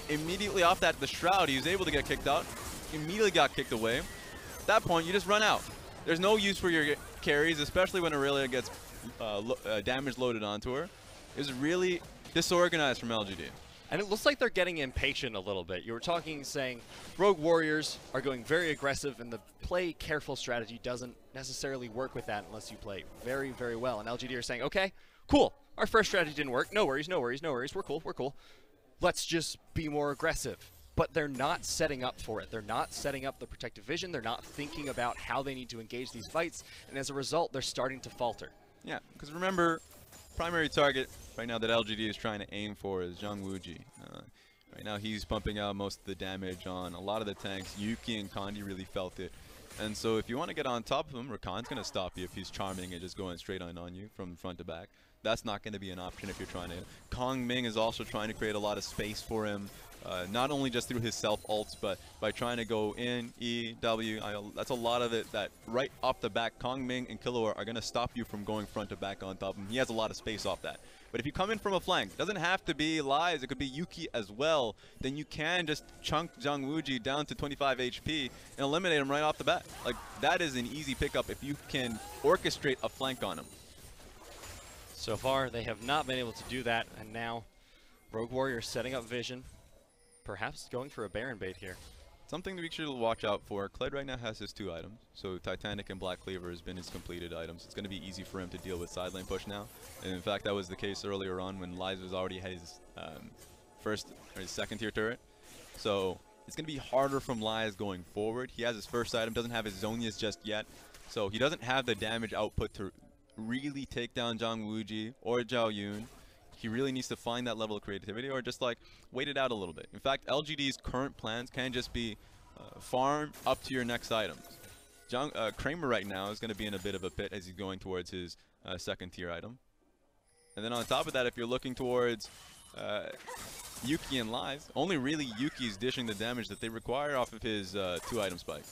Immediately off that, the Shroud, he was able to get kicked out. Immediately got kicked away. At that point, you just run out. There's no use for your carries, especially when Aurelia gets damage loaded onto her. It was really disorganized from LGD. And it looks like they're getting impatient a little bit. You were talking, saying Rogue Warriors are going very aggressive, and the play careful strategy doesn't necessarily work with that unless you play very, very well. And LGD are saying, okay, cool. Our first strategy didn't work. No worries, no worries, no worries. We're cool, we're cool. Let's just be more aggressive. But they're not setting up for it. They're not setting up the protective vision. They're not thinking about how they need to engage these fights. And as a result, they're starting to falter. Yeah, because remember, primary target right now that LGD is trying to aim for is Zhang Wuji. Right now he's pumping out most of the damage on a lot of the tanks. Yuki and Condi really felt it. And so if you want to get on top of him, Rakan's going to stop you if he's charming and just going straight on you from front to back. That's not going to be an option if you're trying to. Kong Ming is also trying to create a lot of space for him. Not only just through his self ults, but by trying to go in, E, W. That's a lot of it that right off the back, Kong Ming and Killua are going to stop you from going front to back on top of him. He has a lot of space off that. But if you come in from a flank, it doesn't have to be Lies, it could be Yuki as well, then you can just chunk Zhang Wuji down to 25 HP and eliminate him right off the bat. Like, that is an easy pickup if you can orchestrate a flank on him. So far, they have not been able to do that, and now Rogue Warrior setting up vision, perhaps going for a Baron bait here. Something to be sure to watch out for. Kled right now has his 2 items, so Titanic and Black Cleaver has been his completed items. It's going to be easy for him to deal with side lane push now, and in fact that was the case earlier on when Lies was already his first or his 2nd tier turret. So it's going to be harder from Lies going forward. He has his first item, doesn't have his Zonias just yet, so he doesn't have the damage output to really take down Zhang Wuji or Zhao Yun. He really needs to find that level of creativity or just like wait it out a little bit. In fact, LGD's current plans can just be farm up to your next items. Kramer right now is going to be in a bit of a pit as he's going towards his 2nd tier item. And then on top of that, if you're looking towards Yuki and Lies, only really Yuki's dishing the damage that they require off of his 2 item spike.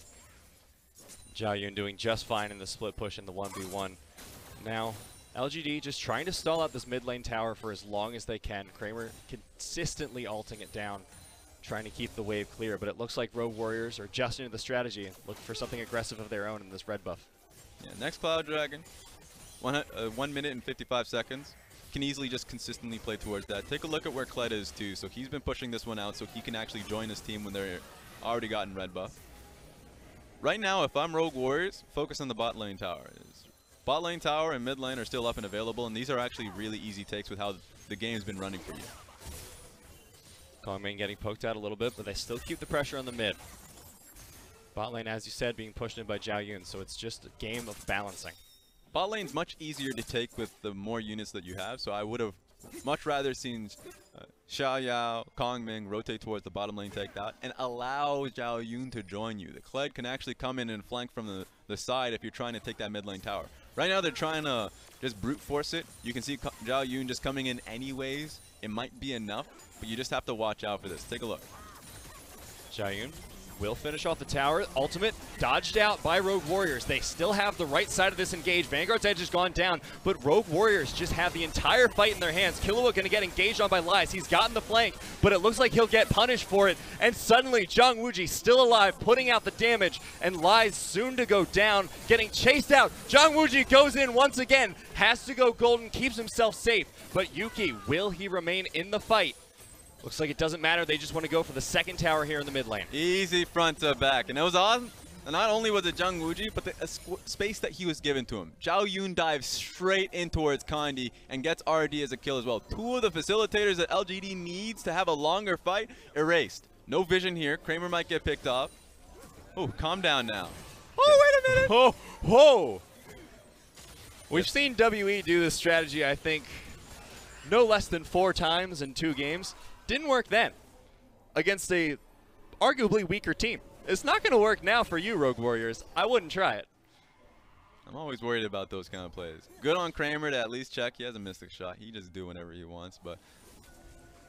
Zhao Yun doing just fine in the split push in the 1v1. Now, LGD just trying to stall out this mid lane tower for as long as they can. Kramer consistently ulting it down, trying to keep the wave clear, but it looks like Rogue Warriors are adjusting to the strategy and looking for something aggressive of their own in this red buff. Yeah, next Cloud Dragon, 1 minute and 55 seconds. Can easily just consistently play towards that. Take a look at where Kled is too, so he's been pushing this one out so he can actually join his team when they're already gotten red buff. Right now, if I'm Rogue Warriors, focus on the bot lane tower. Bot lane tower and mid lane are still up and available, and these are actually really easy takes with how the game's been running for you. Kongming getting poked out a little bit, but they still keep the pressure on the mid. Bot lane, as you said, being pushed in by Zhao Yun, so it's just a game of balancing. Bot lane's much easier to take with the more units that you have, so I would have much rather seen Xiaoyao, Kongming rotate towards the bottom lane, take that, and allow Zhao Yun to join you. The Kled can actually come in and flank from the side if you're trying to take that mid lane tower. Right now they're trying to just brute force it. You can see Zhao Yun just coming in anyways. It might be enough, but you just have to watch out for this. Take a look. Zhao Yun will finish off the tower. Ultimate dodged out by Rogue Warriors. They still have the right side of this engage. Vanguard's edge has gone down, but Rogue Warriors just have the entire fight in their hands. Killua going to get engaged on by Lies. He's gotten the flank, but it looks like he'll get punished for it. And suddenly, Zhang Wuji still alive, putting out the damage, and Lies soon to go down, getting chased out. Zhang Wuji goes in once again, has to go golden, keeps himself safe. But Yuki, will he remain in the fight? Looks like it doesn't matter. They just want to go for the 2nd tower here in the mid lane. Easy front to back. And it was awesome. And not only was it Zhang Wuji, but the space that he was given to him. Zhao Yun dives straight in towards Kandi and gets RD as a kill as well. 2 of the facilitators that LGD needs to have a longer fight erased. No vision here. Kramer might get picked off. Oh, calm down now. Oh, wait a minute. Oh, whoa. We've seen WE do this strategy, I think, no less than 4 times in 2 games. Didn't work then against a arguably weaker team. It's not going to work now for you, Rogue Warriors. I wouldn't try it. I'm always worried about those kind of plays. Good on Kramer to at least check. He has a mystic shot. He just do whenever he wants. But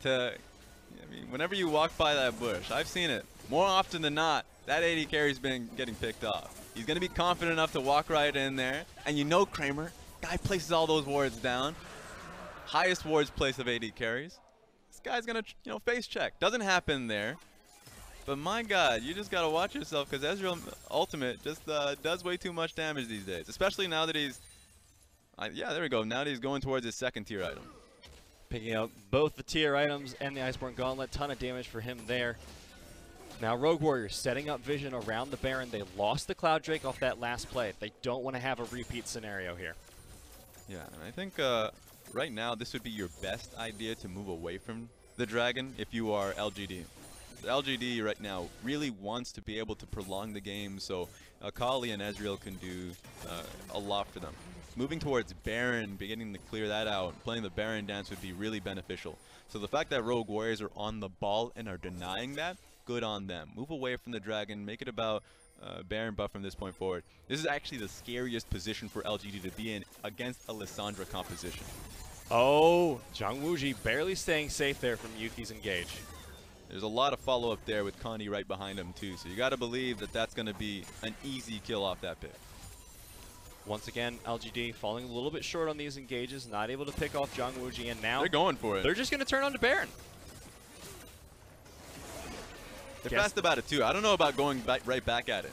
I mean, whenever you walk by that bush, I've seen it more often than not. That AD carry's been getting picked off. He's going to be confident enough to walk right in there. And you know Kramer, guy places all those wards down. Highest wards place of AD carries. This guy's going to, face check. Doesn't happen there. But my God, you just got to watch yourself because Ezreal Ultimate just does way too much damage these days. Especially now that he's, yeah, there we go. Now that he's going towards his 2nd tier item. Picking up both the tier items and the Iceborne Gauntlet. Ton of damage for him there. Now Rogue Warriors setting up vision around the Baron. They lost the Cloud Drake off that last play. They don't want to have a repeat scenario here. Yeah, and I think right now this would be your best idea to move away from the Dragon if you are LGD. The LGD right now really wants to be able to prolong the game, so Akali and Ezreal can do a lot for them. Moving towards Baron, beginning to clear that out, playing the Baron dance would be really beneficial. So the fact that Rogue Warriors are on the ball and are denying that, good on them. Move away from the Dragon, make it about Baron buff from this point forward. This is actually the scariest position for LGD to be in against a Lissandra composition. Oh, Zhang Wuji barely staying safe there from Yuki's engage. There's a lot of follow-up there with Kandi right behind him too, so you got to believe that that's going to be an easy kill off that pick. Once again, LGD falling a little bit short on these engages, not able to pick off Zhang Wuji, and now they're going for it. They're just going to turn on to Baron. They're fast about it too. I don't know about going right back at it.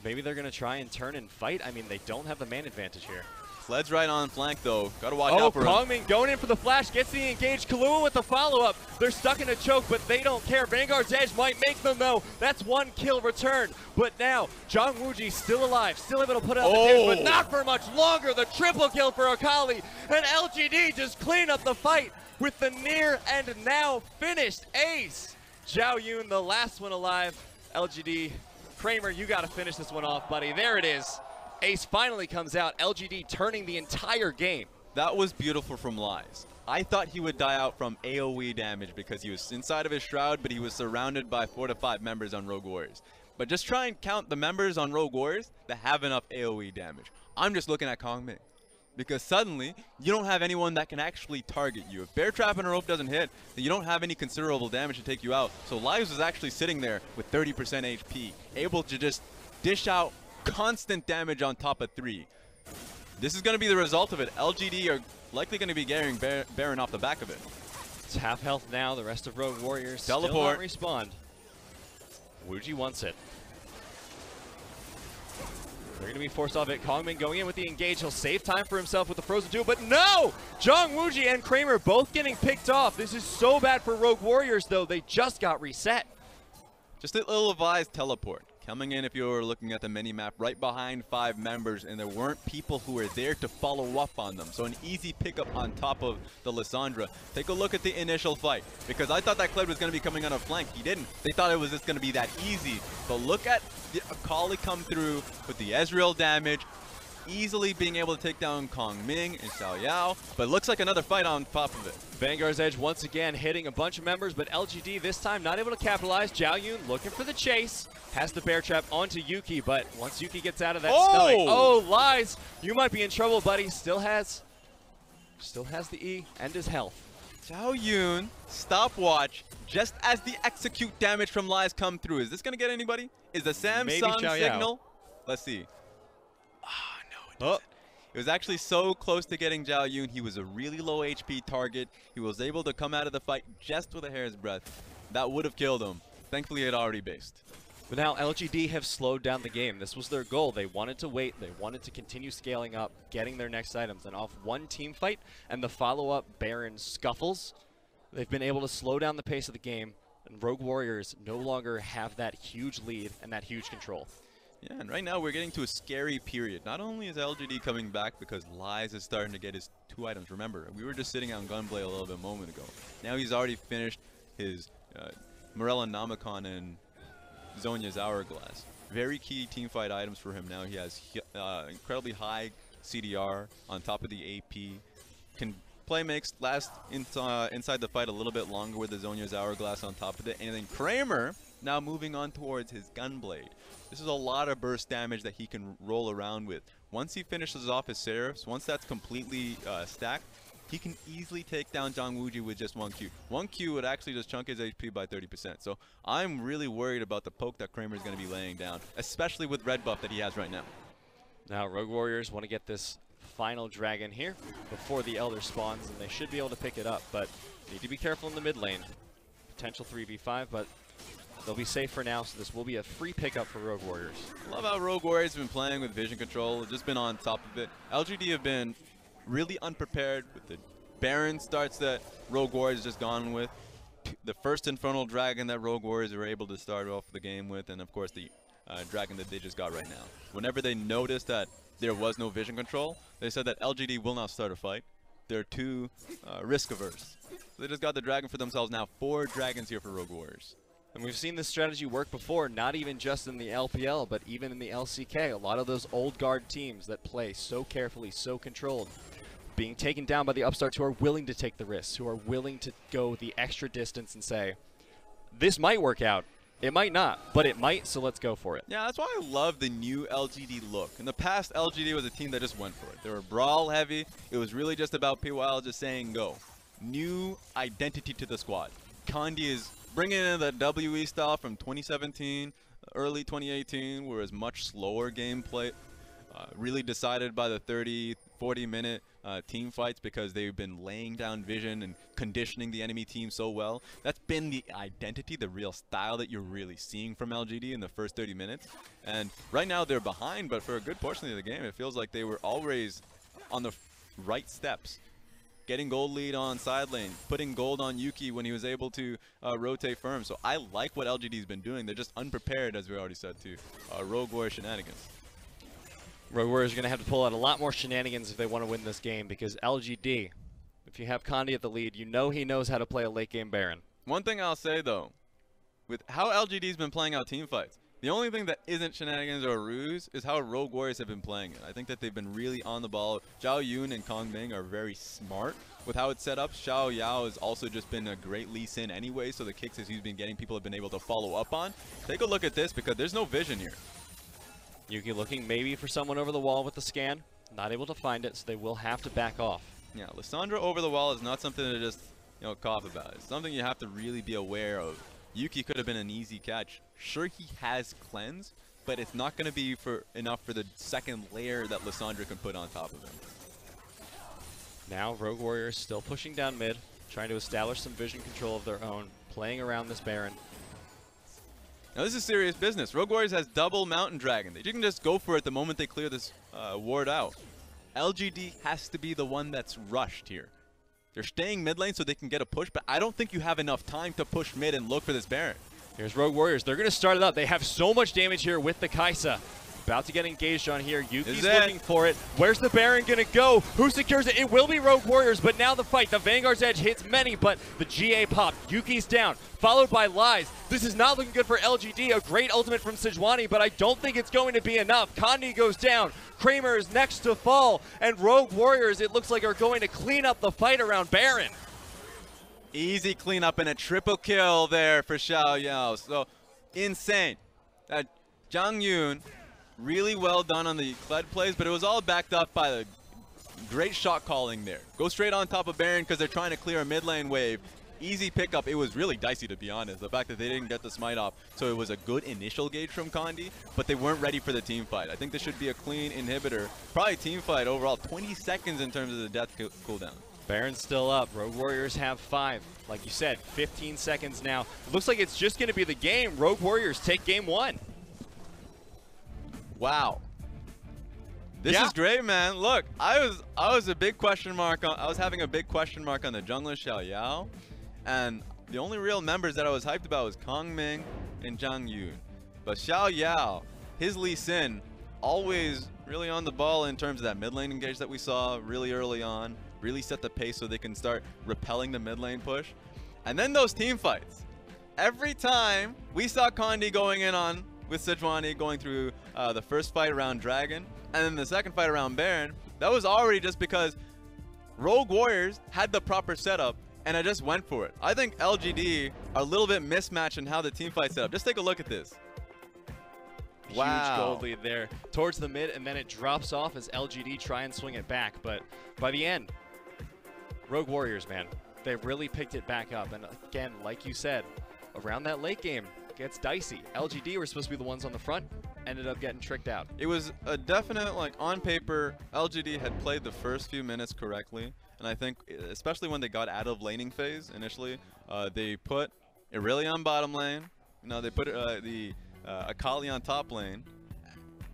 Maybe they're going to try and turn and fight. I mean, they don't have the man advantage here. Fled's right on flank, though. Gotta watch Oh, out for him. Kongming going in for the flash, gets the engage. Kahlua with the follow-up. They're stuck in a choke, but they don't care. Vanguard's Edge might make them, though. That's 1 kill return. But now, Zhang Wuji still alive, still able to put out the damage, but not for much longer. The triple kill for Akali. And LGD just clean up the fight with the near and now finished ace. Zhao Yun, the last one alive. LGD, Kramer, you got to finish this one off, buddy. There it is. Ace finally comes out. LGD turning the entire game. That was beautiful from Lies. I thought he would die out from AoE damage because he was inside of his shroud, but he was surrounded by 4 to 5 members on Rogue Warriors. But just try and count the members on Rogue Warriors that have enough AoE damage. I'm just looking at Kongming, because suddenly you don't have anyone that can actually target you. If Bear Trap and a rope doesn't hit, then you don't have any considerable damage to take you out. So Lives was actually sitting there with 30% HP, able to just dish out constant damage on top of 3. This is going to be the result of it. LGD are likely going to be carrying Baron off the back of it. It's half health now. The rest of Rogue Warriors Teleport. still not respawn. Wuji wants it. They're going to be forced off it. Kongming going in with the engage. He'll save time for himself with the Frozen 2, but no! Zhang Wuji and Kramer both getting picked off. This is so bad for Rogue Warriors, though. They just got reset. Just a little advised teleport. Coming in, if you were looking at the mini-map, right behind 5 members, and there weren't people who were there to follow up on them. So an easy pickup on top of the Lissandra. Take a look at the initial fight, because I thought that Kled was going to be coming on a flank. He didn't. They thought it was just going to be that easy. But look at the Akali come through with the Ezreal damage, easily being able to take down Kongming and Xiao Yao. But it looks like another fight on top of it. Vanguard's Edge once again hitting a bunch of members, but LGD this time not able to capitalize. Zhao Yun looking for the chase. Has the bear trap onto Yuki, but once Yuki gets out of that stomach, oh, Lies, you might be in trouble, buddy. Still has the E and his health. Zhao Yun, stopwatch, just as the execute damage from Lies come through. Is this going to get anybody? Is the Samsung signal? Let's see. No, it doesn't. It was actually so close to getting Zhao Yun. He was a really low HP target. He was able to come out of the fight just with a hair's breadth. That would have killed him. Thankfully, it had already based. But now LGD have slowed down the game. This was their goal. They wanted to wait. They wanted to continue scaling up, getting their next items. And off one team fight and the follow-up Baron scuffles, they've been able to slow down the pace of the game. And Rogue Warriors no longer have that huge lead and that huge control. Yeah, and right now we're getting to a scary period. Not only is LGD coming back because Lies is starting to get his 2 items. Remember, we were just sitting on Gunblade a little bit a moment ago. Now he's already finished his Morella Namicon and Zhonya's Hourglass. Very key teamfight items for him now. He has incredibly high CDR on top of the AP. Can play makes last inside the fight a little bit longer with the Zhonya's Hourglass on top of it. And then Kramer now moving on towards his Gunblade. This is a lot of burst damage that he can roll around with. Once he finishes off his Seraphs, once that's completely stacked, he can easily take down Zhang Wuji with just 1 Q. 1 Q would actually just chunk his HP by 30%. So I'm really worried about the poke that Kramer is going to be laying down, especially with red buff that he has right now. Now Rogue Warriors want to get this final dragon here before the Elder spawns, and they should be able to pick it up, but need to be careful in the mid lane. Potential 3v5, but they'll be safe for now, so this will be a free pickup for Rogue Warriors. I love how Rogue Warriors have been playing with vision control, just been on top of it. LGD have been really unprepared with the Baron starts that Rogue Warriors just gone with. The first Infernal Dragon that Rogue Warriors were able to start off the game with, and of course the Dragon that they just got right now. Whenever they noticed that there was no vision control, they said that LGD will not start a fight. They're too risk averse. So they just got the Dragon for themselves now. 4 dragons here for Rogue Warriors. And we've seen this strategy work before, not even just in the LPL, but even in the LCK. A lot of those old guard teams that play so carefully, so controlled, being taken down by the upstarts who are willing to take the risks, who are willing to go the extra distance and say, this might work out. It might not, but it might, so let's go for it. Yeah, that's why I love the new LGD look. In the past, LGD was a team that just went for it. They were brawl heavy. It was really just about PYL just saying go. New identity to the squad. Kandi is bringing in the WE style from 2017, early 2018, where it's much slower gameplay, really decided by the 30, 40-minute team fights because they've been laying down vision and conditioning the enemy team so well. That's been the identity, the real style that you're really seeing from LGD in the first 30 minutes. And right now they're behind, but for a good portion of the game, it feels like they were always on the right steps. Getting gold lead on side lane, putting gold on Yuki when he was able to rotate firm. So I like what LGD's been doing. They're just unprepared, as we already said, to Rogue Warrior shenanigans. Rogue Warriors are going to have to pull out a lot more shenanigans if they want to win this game, because LGD, if you have Condi at the lead, you know he knows how to play a late game Baron. One thing I'll say, though, with how LGD's been playing out team fights, the only thing that isn't shenanigans or a ruse is how Rogue Warriors have been playing it. I think that they've been really on the ball. Zhao Yun and Kong Ming are very smart with how it's set up. Xiao Yao has also just been a great Lee Sin anyway, so the kicks that he's been getting, people have been able to follow up on. Take a look at this, because there's no vision here. Yuki looking maybe for someone over the wall with the scan. Not able to find it, so they will have to back off. Yeah, Lissandra over the wall is not something to just, cough about. It's something you have to really be aware of. Yuki could have been an easy catch. Sure, he has cleanse, but it's not going to be enough for the second layer that Lissandra can put on top of him. Now Rogue Warriors still pushing down mid, trying to establish some vision control of their own, playing around this Baron. Now this is serious business. Rogue Warriors has double Mountain Dragon. They can just go for it the moment they clear this ward out. LGD has to be the one that's rushed here. They're staying mid lane so they can get a push, but I don't think you have enough time to push mid and look for this Baron. Here's Rogue Warriors. They're going to start it up. They have so much damage here with the Kaisa. About to get engaged on here. Yuki's looking for it. Where's the Baron going to go? Who secures it? It will be Rogue Warriors, but now the fight. The Vanguard's Edge hits many, but the GA pop. Yuki's down, followed by Lies. This is not looking good for LGD. A great ultimate from Sejuani, but I don't think it's going to be enough. Condi goes down. Kramer is next to fall, and Rogue Warriors, it looks like, are going to clean up the fight around Baron. Easy cleanup and a triple kill there for Xiao Yao. So insane. Zhang Yun, really well done on the Kled plays, but it was all backed up by the great shot calling there. Go straight on top of Baron because they're trying to clear a mid lane wave. Easy pickup. It was really dicey, to be honest. The fact that they didn't get the smite off. So it was a good initial gauge from Condi, but they weren't ready for the team fight. I think this should be a clean inhibitor. Probably team fight overall. 20 seconds in terms of the death cooldown. Baron's still up. Rogue Warriors have 5. Like you said, 15 seconds now. It looks like it's just going to be the game. Rogue Warriors take game 1. Wow. This is great, man. Look, I was a big question mark on, I was having a big question mark on the jungler Xiao Yao, and the only real members that I was hyped about was Kong Ming and Zhang Yun. But Xiao Yao, his Lee Sin, always really on the ball in terms of that mid lane engage that we saw really early on, really set the pace so they can start repelling the mid lane push. And then those team fights. Every time we saw Condi going in on with Sejuani going through the first fight around Dragon, and then the second fight around Baron, that was already just because Rogue Warriors had the proper setup, and I just went for it. I think LGD are a little bit mismatched in how the team fight set up. Just take a look at this. Huge gold lead there towards the mid, and then it drops off as LGD try and swing it back. But by the end, Rogue Warriors, man, they really picked it back up. And again, like you said, around that late game, gets dicey. LGD were supposed to be the ones on the front, ended up getting tricked out. It was a definite, like, on paper, LGD had played the first few minutes correctly, and I think, especially when they got out of laning phase initially, they put Irelia on bottom lane, they put the Akali on top lane,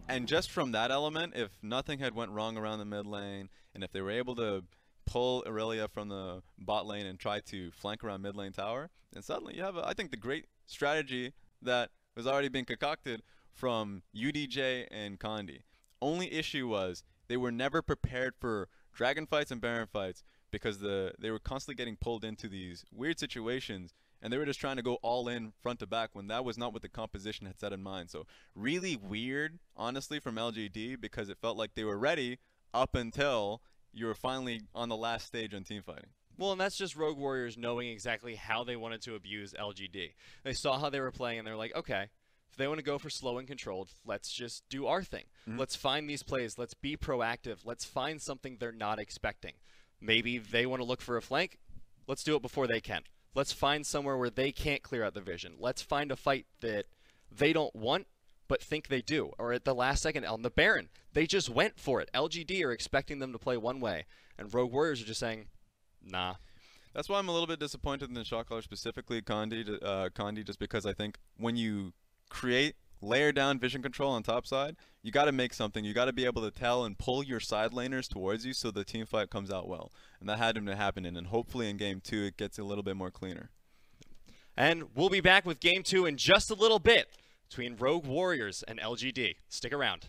and just from that element, if nothing had went wrong around the mid lane, and if they were able to pull Irelia from the bot lane and try to flank around mid lane tower, then suddenly you have, I think, the great strategy that was already being concocted from UDJ and Condi. Only issue was they were never prepared for dragon fights and baron fights because they were constantly getting pulled into these weird situations, and they were just trying to go all in front to back when that was not what the composition had set in mind. So really weird, honestly, from LGD, because it felt like they were ready up until you were finally on the last stage on team fighting. Well, and that's just Rogue Warriors knowing exactly how they wanted to abuse LGD. They saw how they were playing, and they're like, okay, if they want to go for slow and controlled, let's just do our thing. Let's find these plays. Let's be proactive. Let's find something they're not expecting. Maybe they want to look for a flank. Let's do it before they can. Let's find somewhere where they can't clear out the vision. Let's find a fight that they don't want but think they do. Or at the last second on the Baron, they just went for it. LGD are expecting them to play one way, and Rogue Warriors are just saying, nah. That's why I'm a little bit disappointed in the shot caller, specifically Condi, just because I think when you create layer down vision control on top side, you got to make something. You got to be able to tell and pull your side laners towards you so the team fight comes out well. And that had to happen, and hopefully in game 2 it gets a little bit more cleaner. And we'll be back with game 2 in just a little bit between Rogue Warriors and LGD. Stick around.